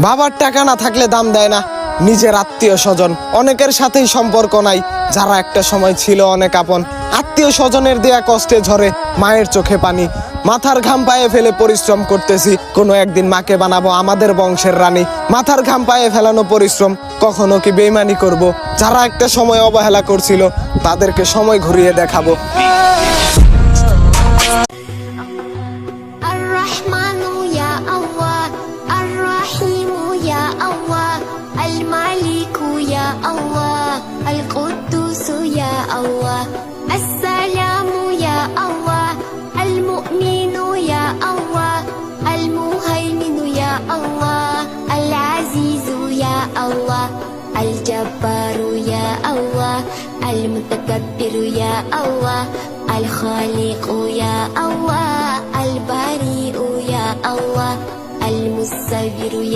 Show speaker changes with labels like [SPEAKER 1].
[SPEAKER 1] বাবার টাকা না থাকলে দাম দেয় না নিজের আত্মীয় স্বজন, অনেকের সাথেই সম্পর্ক নাই যারা একটা সময় ছিল অনেক আপন। আত্মীয় স্বজনের দেয়া কষ্টে ঝরে মায়ের চোখে পানি, মাথার ঘাম পায়ে ফেলে পরিশ্রম করতেছি, কোনো একদিন মাকে বানাবো আমাদের বংশের রানী। মাথার ঘাম পায়ে ফেলানো পরিশ্রম, কখনো কি বেইমানি করব? যারা একটা সময় অবহেলা করছিল তাদেরকে সময় ঘুরিয়ে দেখাবো।
[SPEAKER 2] الجبار يا الله المتكبر يا الله الخالق يا الله البارئ يا الله المصور يا